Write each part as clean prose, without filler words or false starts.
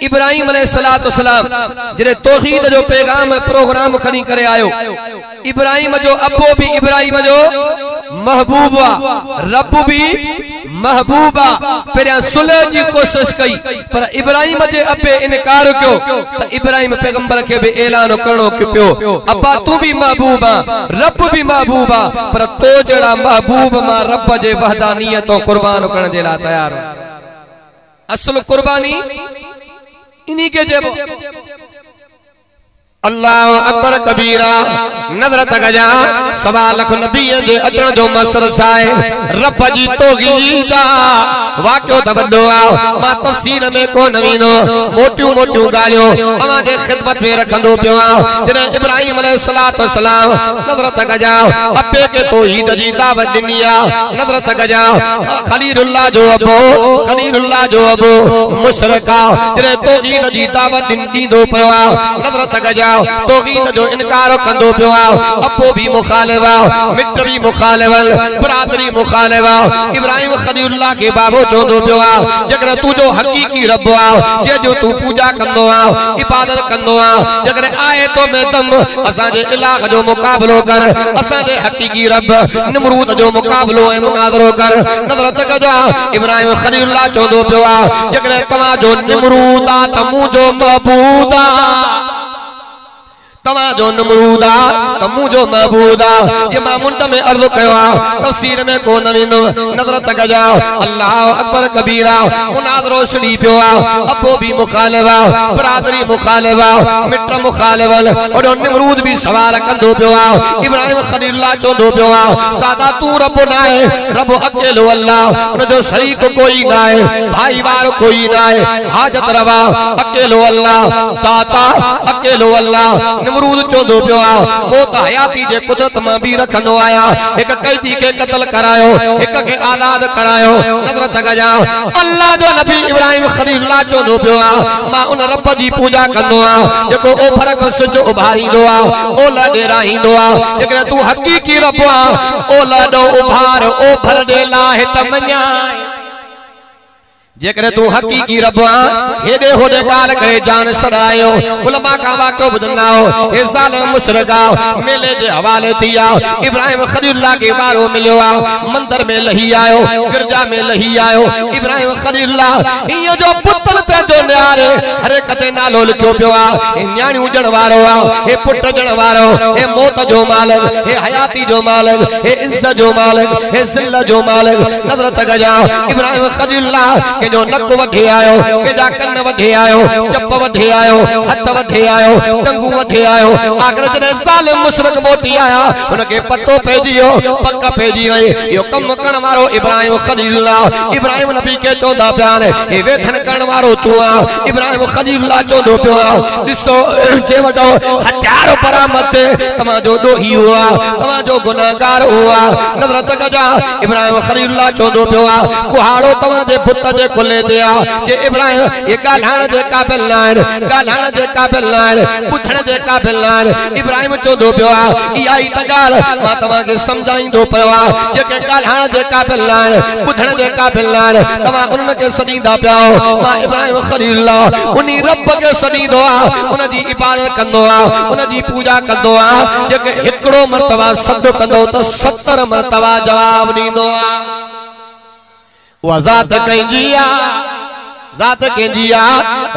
इब्राहिम अलैहिस्सलाम जरे तौहीद जो पैगाम प्रोग्राम खणी करे आयो। इब्राहिम जो अबो भी इब्राहिम जो महबूबा, रब भी महबूबा। पहिरियां सुलह जी कोशिश कई पर इब्राहिम जे अबे इनकार कयो त इब्राहिम पैगंबर के भी ऐलान करणो पियो, अब्बा तू भी महबूबा, रब भी महबूबा, पर तो जड़ा महबूब मां रब जे वहदानियत कुर्बान करण जे ला तैयार। असल कुर्बानी इन्हीं के जेबो। अल्लाह अकबर कबीरा नजर तगजा सवा लख नबी जे अचण जो मसर छाए रब जी तौहीदा वाक्यो त वडो आ। मां तफसीर में को नवीनो मोटियूं मोटियूं ॻाल्हियूं अवां जे खिदमत में रखंदो पियो आ। जॾहिं इब्राहिम अलैहिस्सलाम नजर तगजा अब्बे के तौहीद जी दावत ॾिनी आ। नजर तगजा खलीलुल्लाह जो अबो मुशरिका जॾहिं तौहीद जी दावत ॾींदो पियो आ। नजर तगजा तौहीद जो इनकार कंदो पियो आ। अबो भी मुखालिफ आ, मिट भी मुखालिफ, बरादरी मुखालिफ आ। इब्राहिम खलीलुल्लाह के बाबो चोंदो पियो आ जकर तू जो हकीकी रब आ, जे जो तू पूजा कंदो आ, इबादत कंदो आ, जकर आए तो में दम असा जे इलाह जो मुकाबलो कर, असा जे हकीकी रब नमरूद जो मुकाबलो ए मुनाज़रो कर। नजर तक जा इब्राहिम खलीलुल्लाह चोंदो पियो आ जकर तवा जो नमरूद आ त मुजो महबूद आ, तवा जो नमरूद आ त मुजो महबूद आ। ये मां मुंड में अर्ज़ कयो आ, तफसीर में को नवीनो। नजर तक जा अल्लाह अकबर कबीरा मुनाज़रो छड़ी पियो आ। अबो भी मुखालिफ आ, बरादरी मुखालिफ आ, मिट मुखालिफ, ओडो नमरूद भी सवाल कंदो पियो आ। इब्राहिम खलीलुल्लाह चोंदो पियो आ सादा तू रब ना है, रब अकेलो अल्लाह, उन जो शरीक कोई ना है, भाईवार कोई ना है, हाजत रवा अकेलो अल्लाह, दाता अकेलो अल्लाह। नमरूद चोंदो पियो आ वो त हयाती जे कुदरत मां भी रखंदो आया। एक कैदी के कत्ल करायो, एक के आजाद करायो। नजर तक जा अल्लाह जो नबी इब्राहिम खलीलुल्लाह चोंदो पियो आ मां उन रब जी पूजा कंदो आ जेको ओभर खां सिज उभारींदो आ, ओला ॾेराईंदो आ। जेकर तू हकीकी रब आ ओला ॾो उभार ओभर ॾे लाहे त मञाए। जेकर तू हकीकी रब आ हेडे होडे ॻाल्हि करे जान छॾायो। उलमा का वाक़ियो ॿुधंदा हो हे ज़ालिम मुशरिका मेले जे हवाले थी आ। इब्राहिम खलीलुल्लाह के बारो मिलियो आ, मंदिर में लही आयो, गिरजा में लही आयो। इब्राहिम खलीलुल्लाह इयो जो पुत्र ते जो न्यारे हर कते नालो लिखियो पियो आ। हे न्याणी उजण वारो आ, हे पुट जण वारो, हे मौत जो मालिक, हे हयाती जो मालिक, हे इज्जत जो मालिक, हे ज़िल्लत जो मालिक। नजर तक जा इब्राहिम खलीलुल्लाह जो नक वढे आयो, केजा कन वढे आयो, चप वढे आयो, हथ वढे आयो, टंगू वढे आयो। आखिर जॾहिं ज़ालिम मुशरिक मोटी आया उनके पतो पइजी वियो, पक पइजी वई इहो कम करण वारो इब्राहिम खलीलुल्लाह। इब्राहिम नबी के चौदा प्यार हे वेठन करण वारो तू आ। इब्राहिम खलीलुल्लाह चौदो पियो आ ॾिसो जे वॾो हथियार बरामद तव्हां जो ॾोही हुआ, तव्हां जो गुनाहगार हुआ। नज़र तक जा इब्राहिम खलीलुल्लाह चौदो पियो आ कुहाड़ो तव्हां जे पुत जे कुले ते आ जे इब्राहिम ये ॻाल्हाइण जे क़ाबिल न आहिनि, ॻाल्हाइण जे क़ाबिल न आहिनि, ॿुधण जे क़ाबिल न आहिनि। इब्राहिम चवंदो पियो आ इहा ई त ॻाल्हि मां तव्हांखे सम्झाईंदो पियो आ जेके ॻाल्हाइण जे क़ाबिल न आहिनि, ॿुधण जे क़ाबिल न आहिनि, तव्हां उन्हनि खे सॾींदा पिया हो। मां इब्राहिम खलीलुल्लाह उन रब खे सॾींदो आ, उन जी इबादत कंदो आ, उन जी पूजा कंदो आ। जेके हिकिड़ो मर्तबा सॾु कंदो त 70 मर्तबा जवाब ॾींदो आ। उहा ज़ात कंहिंजी आ, ज़ात कंहिंजी आ,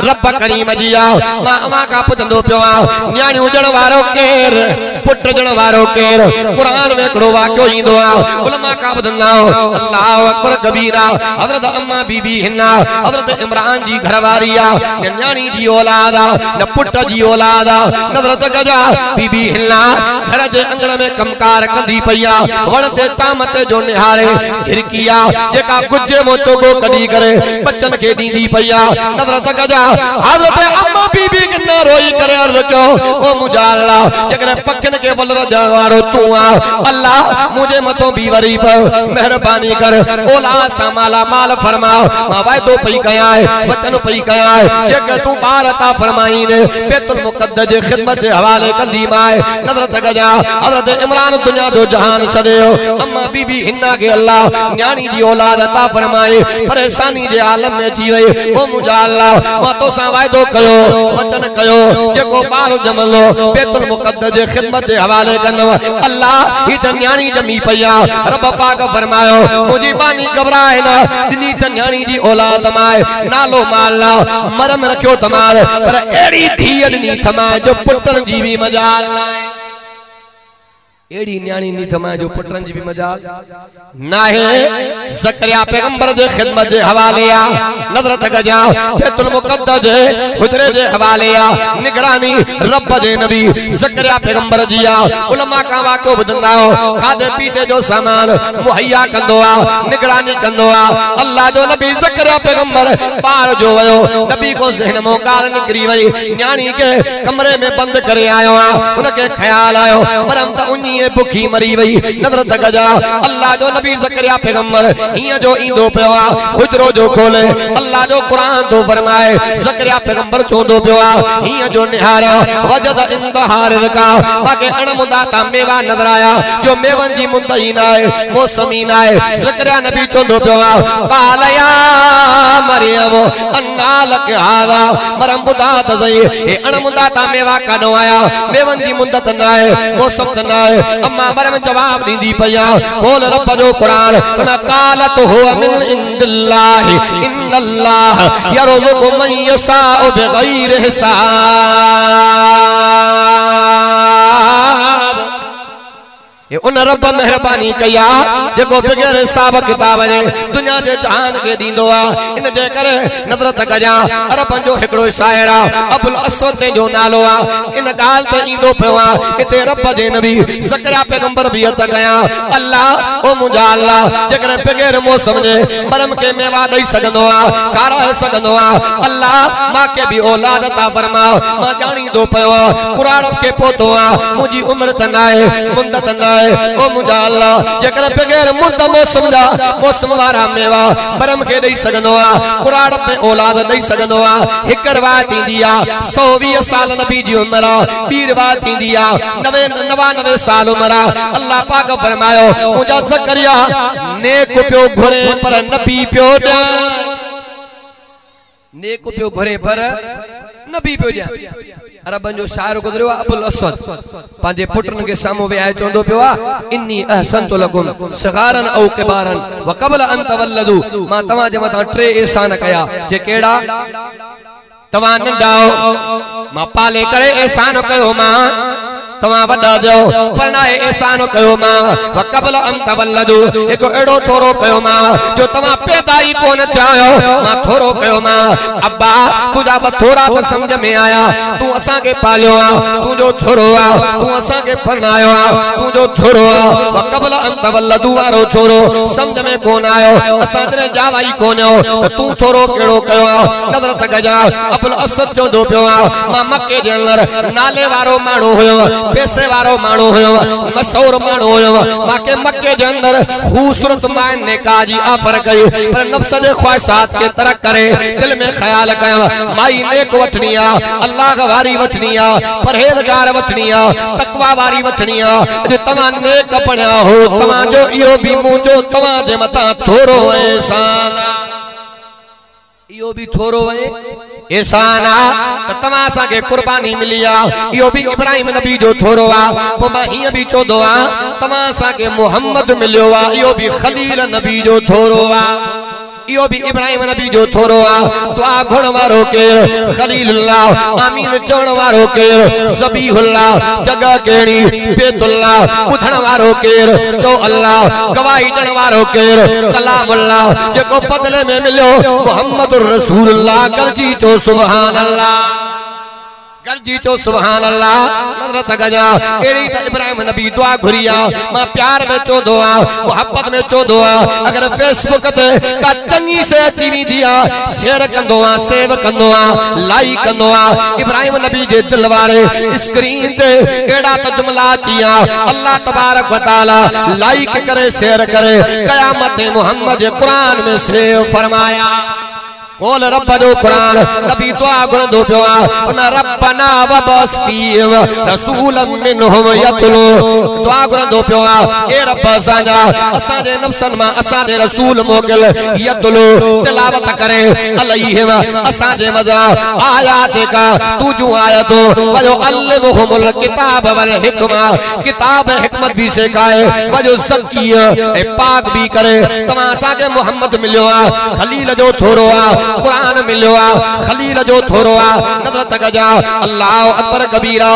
रब करीम जी आ। मां अवां खां पुछंदो पियो आ न्याणी हुजण वारो केर, पुट हुजण वारो केर। क़ुरान में हिकिड़ो वाक़ियो ईंदो आ उलमा खां ॿुधंदा आहियो अल्लाहु अकबर कबीरा। हज़रत अम्मा बीबी हिना हज़रत इमरान जी घरवारी आ, न न्याणी जी औलाद आ, न पुट जी औलाद आ। नज़र तक जा बीबी हिना घर जे अंगण में कमकार कंदी पई आ, वण ते ताम ते जो निहारे झिरकी आ जेका गुजे मो चोगो कढी करे बच्चन खे ॾींदी पई आ। नज़र तक जा हज़रत अम्मा बीबी किना रोई करे अर्ज़ कयो ओ मुंहिंजा अल्लाह जेकर पखियुनि जिन के वल वारो तू आ अल्लाह मुझे मतो बीवरी पर मेहरबानी कर औलाद सा माला माल फरमा मां वायदो पई कया है वचन पई कया है जेके तू बार अता फरमाई ने बैतुल मुक़द्दस जे खिदमत जे हवाले कंदी माए नजर तक जा हजरत इमरान दुनिया जो जहान छड़ियो अम्मा बीबी हिन्ना के अल्लाह न्याणी जी औलाद अता फरमाए परेशानी जे आलम में थी वई ओ मुजा अल्लाह मां तो सा वायदो कयो वचन कयो जेको बार जमलो बैतुल मुक़द्दस जे खिदमत जे हवाले कंदो अल्लाह ही त न्याणी जमी पया रब पाक फरमायो मुजी बानी घबराए ना दिनी त न्याणी जी औलाद माए नालो माला मरम रखियो तमाल पर एड़ी धीअ नी थमाए जो पुटन जी भी मजाल नाए एड़ी न्याणी नी थमाए जो पुटन जी भी मजाल नाहे ज़करिया पैगंबर जे खिदमत जे हवाले आ नजर तक जा बैतुल मुक़द्दस जे हुजरे जे हवाले आ निगरानी रब जे नबी ज़करिया पैगंबर जी आ उलमा का वाको बुधंदा हो खादे पीते जो सामान मुहैया कंदो आ निगरानी कंदो आ अल्लाह जो नबी ज़करिया पैगंबर पार जो वयो नबी को ज़हन में कार निकरी वई न्याणी के कमरे में बंद करे आयो आ उनके ख्याल आयो परम त उन्ही भुखी मरी वई नजर तक जा अल्लाह जो नबी ज़करिया पैगंबर हिया जो इंदो पियो आ हुजरो जो खोले अल्लाह जो कुरान तो फरमाए ज़करिया पैगंबर चोंदो पियो आ हिया जो निहारा वजद इंतहार रका बाके अणमुदा ता मेवा नजर आया जो मेवन जी मुंदई नाए मौसमी नाए ज़करिया नबी चोंदो पियो आ काल या मरियम अन्ना लक हादा मरम बुदा तजई ए अणमुदा ता मेवा कानो आया मेवन जी मुंदत नाए मौसम त नाए अम्मा मरम जवाब दींदी पया बोल रब जो कुरान ना कालत हुआ मिन इंदिल्लाहि इन्नल्लाह यरज़ुक़ु मन यशाअ बिग़ैरि हिसाब ये उन रब मेहरबानी कया जेको बगैर हिसाब किताब जे दुनिया जे जहान के दींदो आ इन जे करे नजर तक जा अरबन जो हिकड़ो शायर आ अबुल असवद जो नालो आ इन गाल पे ईंदो पियो आ इते रब जे नबी ज़करिया पैगंबर भी अत गया अल्लाह ओ मुंजा अल्लाह जेकर बगैर मौसम जे मरम के मेवा दई सकंदो आ कारा सकंदो आ अल्लाह मां के भी औलाद अता फरमा मां जानी दो पियो आ कुरान के पोतो आ मुजी उम्र त नाए मुंदत नाए ओ मुंजा अल्लाह जेकर बगैर मुंद मौसम जा मौसम वारा मेवा बरम के दई सकंदो आ कुरान पे औलाद दई सकंदो आ हिक रिवायत इंदी आ 120 साल नबी जी उम्र आ बी रिवायत इंदी आ 99 साल उम्र आ अल्लाह पाक फरमायो मुंजा ज़करिया नेक पियो घुरे पर नबी पियो ॾिया नेक पियो घुरे पर नबी पियो ॾिया अरबन जो शायर गुजरियो अबुल असद पांजे पुटन के सामो वे आए चोंदो पियो आ इन्नी अहसनतु लकुम सगारन औ किबारन व क़बल अन तवल्लदु मां तवा जे मथा टे एहसान कया जे केड़ा तवा नंढाओ मां पाले करे एहसान कयो मां तवा वडा दियो परनाए एहसान कयो मां व क़बल अन तवल्लदु एको एड़ो थोरो कयो मां जो तवा पैदा ही कोन चायो मां थोरो कयो मां अब्बा तुजा थोड़ा तो समझ में आया तू असा के पालियो आ तू जो थोरो आ तू असा के परनायो आ तू जो थोरो आ व क़बल अन तवल्लदु वारो थोरो समझ में कोन आयो असा तेरे जावाई कोन हो तू थोरो केड़ो कयो नजर तक जा अबुल असद जो दो पियो आ मां मक्के जे अंदर नाले वारो माणो होयो पैसे वारो माणो होयो मशहूर माणो होयो बाके मक्के जे अंदर खूबसूरत मां ने काजी ऑफर कई पर नफ्स जे ख्वाहिशात के तरक करे दिल में ख्याल कया माई नेक वठनी आ अल्लाह वारी वठनी आ परहेजगार वठनी आ तकवा वारी वठनी आ जो तमा नेक पढ़या हो तमा जो इयो भी मुंजो तमा जे मथा थोरो एहसान इयो भी थोरो है एहसान आ त तमा सा के कुर्बानी मिली आ इयो भी इब्राहिम नबी जो थोरो आ पो मां हिय भी चोदो आ तमा सा के मोहम्मद मिलियो आ इयो भी खलील नबी जो थोरो आ इयो भी इब्राहिम नबी जो थोरो आ दुआ घुण वारो केर खलीलुल्लाह आमीन चवण वारो केर ज़बीहुल्लाह जगह केड़ी बैतुल्लाह बुधण वारो केर चो अल्लाह गवाही ॾण वारो केर कलामुल्लाह जेको बदले में मिलियो मुहम्मदुर रसूलुल्लाह करजी चो सुभान अल्लाह गरजी चो सुभान अल्लाह नजरत गजा एड़ी त इब्राहिम नबी दुआ घुरिया मां प्यार में चो दुआ मोहब्बत में चो दुआ अगर फेसबुक ते का चंगी से अची विंदिया शेयर कंदो आ सेव कंदो आ लाइक कंदो आ इब्राहिम नबी जे दिल वारे स्क्रीन ते एड़ा त जुमला किया अल्लाह तबारक व तआला लाइक करे शेयर करे कयामत मोहम्मद जे कुरान में सेव फरमाया बोल रब जो कुरान नबी दुआ गुरदो पिया उन रब्बना वबस फीम रसूलन मिनहुम यतलू दुआ गुरदो पिया ए रब साजा असा जे नफ्सन मा असा जे रसूल मोकल यतलू तिलावत करे अलैहिम असा जे मजा आयात का तू जो आयतो वजो अल्लमुहुल किताब वल हिकमा किताब हिकमत भी सिखाए वजो ज़किय ए पाक भी करे तमा सा के मोहम्मद मिलियो आ खलील जो थोरो आ कुरान मिलियो आ खलील जो थोरो आ नजरत गजा अल्लाह अकबर कबीरा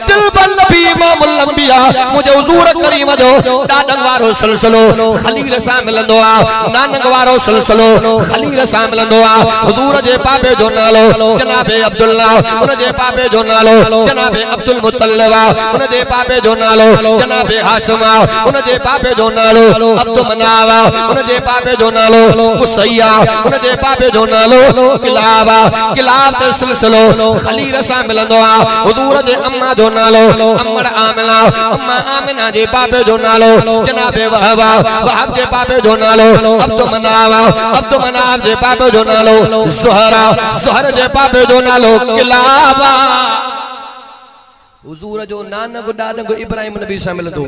दिल बल नबी इमामुल अंबिया मुझे हुजूर करीम जो दादन वारो सिलसिलो खलील सा मिलंदो आ नानक वारो सिलसिलो खलील सा मिलंदो आ हुजूर जे पापे जो नालो जनाबे अब्दुल्ला उन जे पापे जो नालो जनाबे अब्दुल मुतल्लिबा उन जे पापे जो नालो जनाबे हाशिमा उन जे पापे जो नालो अब्दु मनावा उन जे पापे जो नालो कुसैया उन जे पापे जो नालो किलाबा किलाब ते सिलसिलो खलील सा मिलंदो आ हुजूर जे अम्मा जो नालो अम्मड़ आमिना अम्मा आमिना जे पापे जो नालो जनाबे वहबा वहब जे पापे जो नालो अब्दु मनाव जे पापे जो नालो ज़ुहरा ज़ुहर जे पापे जो नालो किलाबा हुजूर जो नानक ॾाॾो इब्राहिम नबी सा मिलंदो।